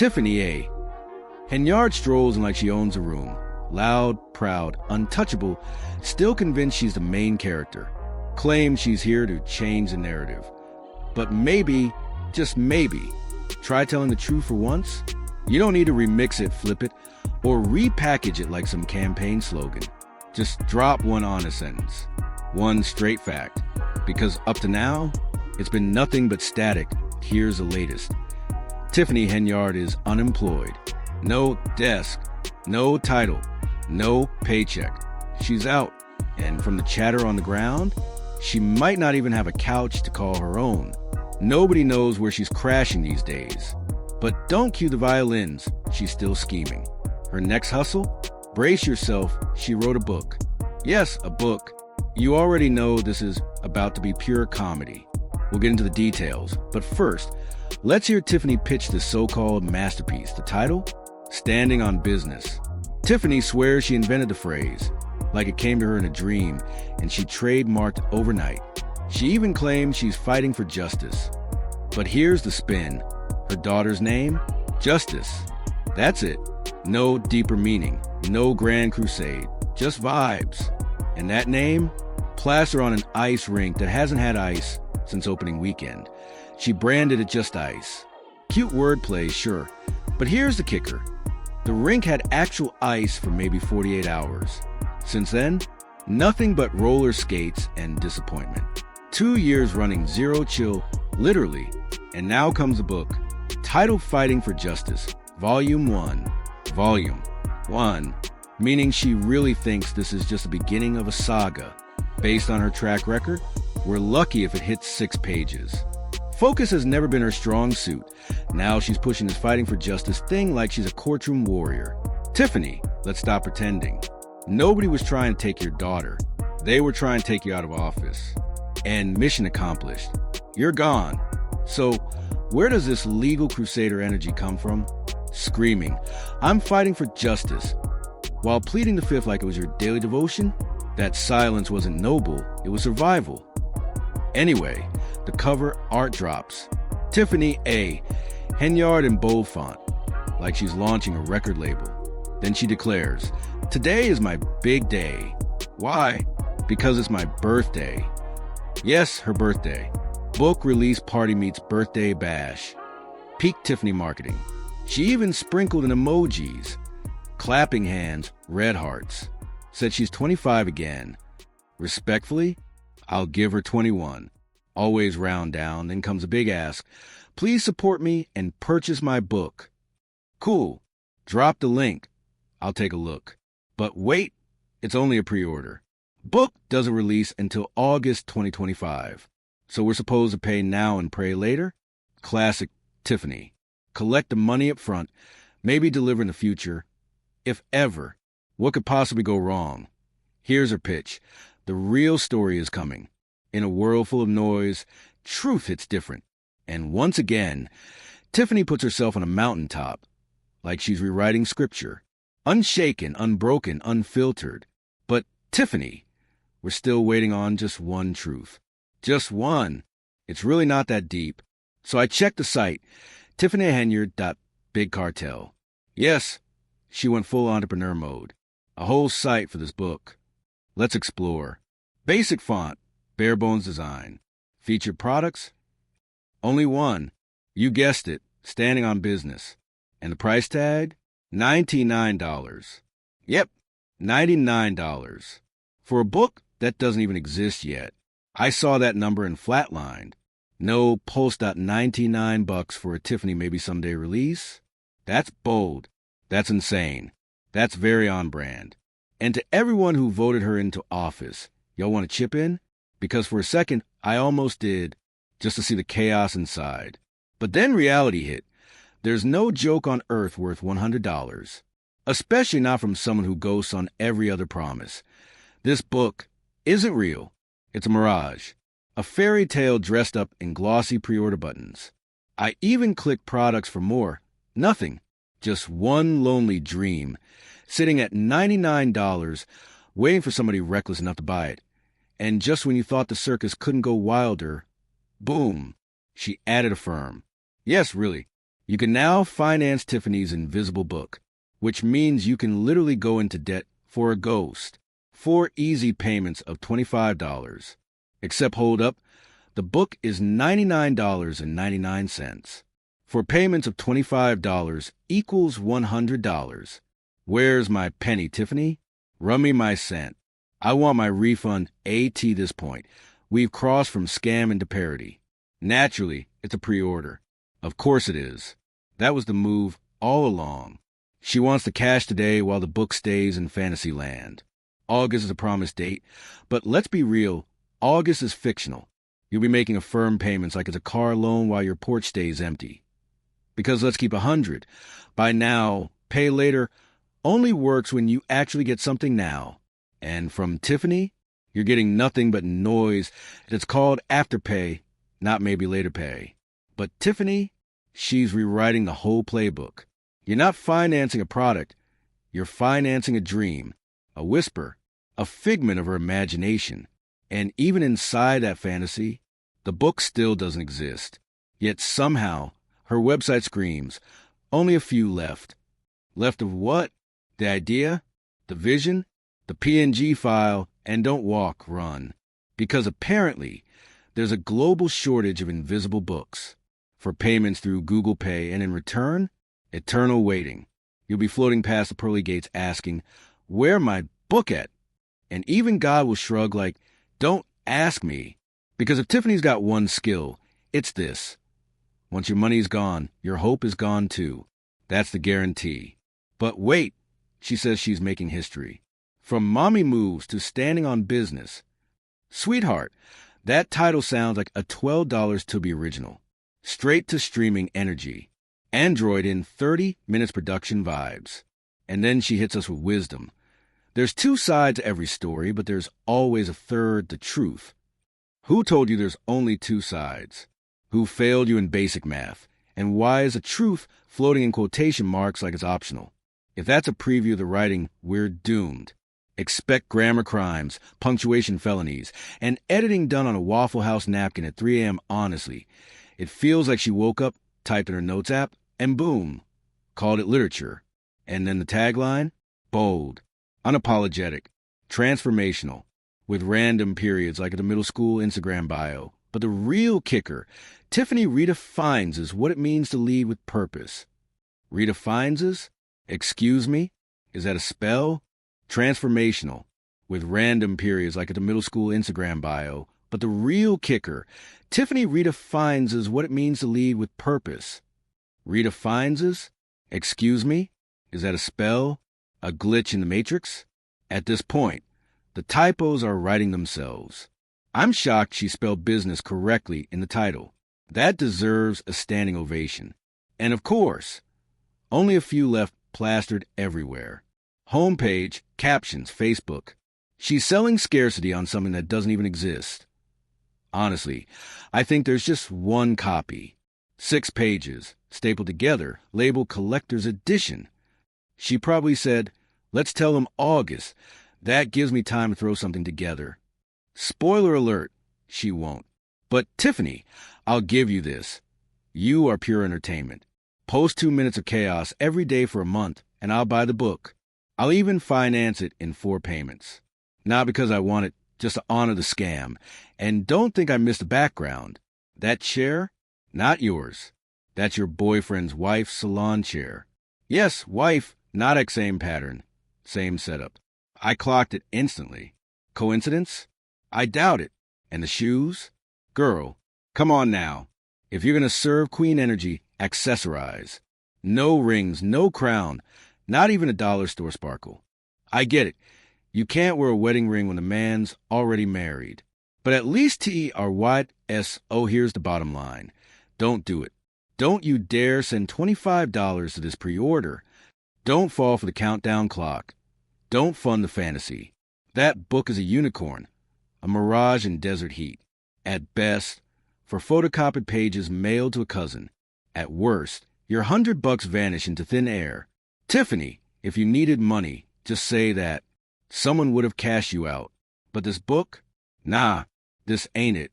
Tiffany Henyard strolls in like she owns a room. Loud, proud, untouchable, still convinced she's the main character. Claims she's here to change the narrative. But maybe, just maybe, try telling the truth for once? You don't need to remix it, flip it, or repackage it like some campaign slogan. Just drop one honest sentence. One straight fact. Because up to now, it's been nothing but static. Here's the latest. Tiffany Henyard is unemployed. No desk, no title, no paycheck. She's out. And from the chatter on the ground, she might not even have a couch to call her own. Nobody knows where she's crashing these days. But don't cue the violins, she's still scheming. Her next hustle? Brace yourself, she wrote a book. Yes, a book. You already know this is about to be pure comedy. We'll get into the details, but first, let's hear Tiffany pitch this so-called masterpiece. The title? Standing on Business. Tiffany swears she invented the phrase, like it came to her in a dream, and she trademarked overnight. She even claims she's fighting for justice. But here's the spin. Her daughter's name? Justice. That's it. No deeper meaning, no grand crusade, just vibes. And that name? Plaster on an ice rink that hasn't had ice since opening weekend. She branded it just ice. Cute wordplay, sure. But here's the kicker. The rink had actual ice for maybe 48 hours. Since then, nothing but roller skates and disappointment. 2 years running zero chill, literally. And now comes a book, titled Fighting for Justice, Volume 1. Volume 1. Meaning she really thinks this is just the beginning of a saga. Based on her track record, we're lucky if it hits 6 pages. Focus has never been her strong suit. Now she's pushing this fighting for justice thing like she's a courtroom warrior. Tiffany, let's stop pretending. Nobody was trying to take your daughter. They were trying to take you out of office. And mission accomplished. You're gone. So, where does this legal crusader energy come from? Screaming, I'm fighting for justice, while pleading the fifth like it was your daily devotion? That silence wasn't noble, it was survival. Anyway, the cover art drops. Tiffany Henyard in bold font, like she's launching a record label. Then she declares, today is my big day. Why? Because it's my birthday. Yes, her birthday. Book release party meets birthday bash. Peak Tiffany marketing. She even sprinkled in emojis. Clapping hands, red hearts. Said she's 25 again. Respectfully, I'll give her 21. Always round down, then comes a big ask. Please support me and purchase my book. Cool. Drop the link. I'll take a look. But wait, it's only a pre-order. Book doesn't release until August 2025. So we're supposed to pay now and pray later? Classic Tiffany. Collect the money up front, maybe deliver in the future. If ever, what could possibly go wrong? Here's her pitch. The real story is coming. In a world full of noise, truth hits different. And once again, Tiffany puts herself on a mountaintop, like she's rewriting scripture. Unshaken, unbroken, unfiltered. But Tiffany, we're still waiting on just one truth. Just one. It's really not that deep. So I checked the site, tiffanyhenyard.bigcartel. Yes, she went full entrepreneur mode. A whole site for this book. Let's explore. Basic font, bare bones design. Featured products? Only one. You guessed it, standing on business. And the price tag? $99. Yep, $99. For a book that doesn't even exist yet. I saw that number and flatlined. No $99 for a Tiffany maybe someday release? That's bold. That's insane. That's very on brand. And to everyone who voted her into office, y'all want to chip in? Because for a second, I almost did, just to see the chaos inside. But then reality hit. There's no joke on earth worth $100. Especially not from someone who ghosts on every other promise. This book isn't real. It's a mirage. A fairy tale dressed up in glossy pre-order buttons. I even clicked products for more. Nothing. Just one lonely dream, sitting at $99, waiting for somebody reckless enough to buy it. And just when you thought the circus couldn't go wilder, boom, she added a firm. Yes, really, You can now finance Tiffany's invisible book, which means you can literally go into debt for a ghost. 4 easy payments of $25. Except hold up, the book is $99.99. For payments of $25 equals $100. Where's my penny, Tiffany? Run me my cent. I want my refund at this point. We've crossed from scam into parody. Naturally, it's a pre-order. Of course it is. That was the move all along. She wants the cash today while the book stays in fantasy land. August is a promised date, but let's be real, August is fictional. You'll be making affirmed payments like it's a car loan while your porch stays empty. Because let's keep 100. Buy now, pay later only works when you actually get something now. And from Tiffany, you're getting nothing but noise. It's called afterpay, not maybe later pay. But Tiffany, she's rewriting the whole playbook. You're not financing a product. You're financing a dream, a whisper, a figment of her imagination. And even inside that fantasy, the book still doesn't exist. Yet somehow, her website screams, only a few left. Left of what? The idea? The vision? The PNG file? And don't walk, run. Because apparently, there's a global shortage of invisible books. For payments through Google Pay, and in return, eternal waiting. You'll be floating past the pearly gates asking, where my book at? And even God will shrug like, don't ask me. Because if Tiffany's got one skill, it's this. Once your money's gone, your hope is gone too. That's the guarantee. But wait, she says she's making history. From mommy moves to standing on business. Sweetheart, that title sounds like a $12 to be original. Straight to streaming energy. Android in 30 minutes production vibes. And then she hits us with wisdom. There's 2 sides to every story, but there's always a third, the truth. Who told you there's only 2 sides? Who failed you in basic math? And why is the truth floating in quotation marks like it's optional? If that's a preview of the writing, we're doomed. Expect grammar crimes, punctuation felonies, and editing done on a Waffle House napkin at 3 a.m. honestly. It feels like she woke up, typed in her notes app, and boom, called it literature. And then the tagline? Bold, unapologetic, transformational, with random periods like at a middle school Instagram bio. But the real kicker, Tiffany redefines is what it means to lead with purpose. Redefines is? Excuse me? Is that a spell? Transformational, with random periods like at the middle school Instagram bio. But the real kicker, Tiffany redefines is what it means to lead with purpose. Redefines is? Excuse me? Is that a spell? A glitch in the matrix? At this point, the typos are writing themselves. I'm shocked she spelled business correctly in the title. That deserves a standing ovation. And of course, only a few left plastered everywhere. Homepage, captions, Facebook. She's selling scarcity on something that doesn't even exist. Honestly, I think there's just one copy. 6 pages, stapled together, labeled Collector's Edition. She probably said, let's tell them August. That gives me time to throw something together. Spoiler alert, she won't. But Tiffany, I'll give you this. You are pure entertainment. Post 2 minutes of chaos every day for a month, and I'll buy the book. I'll even finance it in 4 payments. Not because I want it, just to honor the scam. And don't think I missed the background. That chair, not yours. That's your boyfriend's wife's salon chair. Yes, wife, not same pattern. Same setup. I clocked it instantly. Coincidence? I doubt it. And the shoes? Girl, come on now. If you're going to serve Queen Energy, accessorize. No rings, no crown, not even a dollar store sparkle. I get it. You can't wear a wedding ring when the man's already married. But at least TRYS, here's the bottom line. Don't do it. Don't you dare send $25 to this pre-order. Don't fall for the countdown clock. Don't fund the fantasy. That book is a unicorn, a mirage in desert heat. At best, for photocopied pages mailed to a cousin. At worst, your $100 vanish into thin air. Tiffany, if you needed money, just say that. Someone would have cashed you out. But this book? Nah, this ain't it.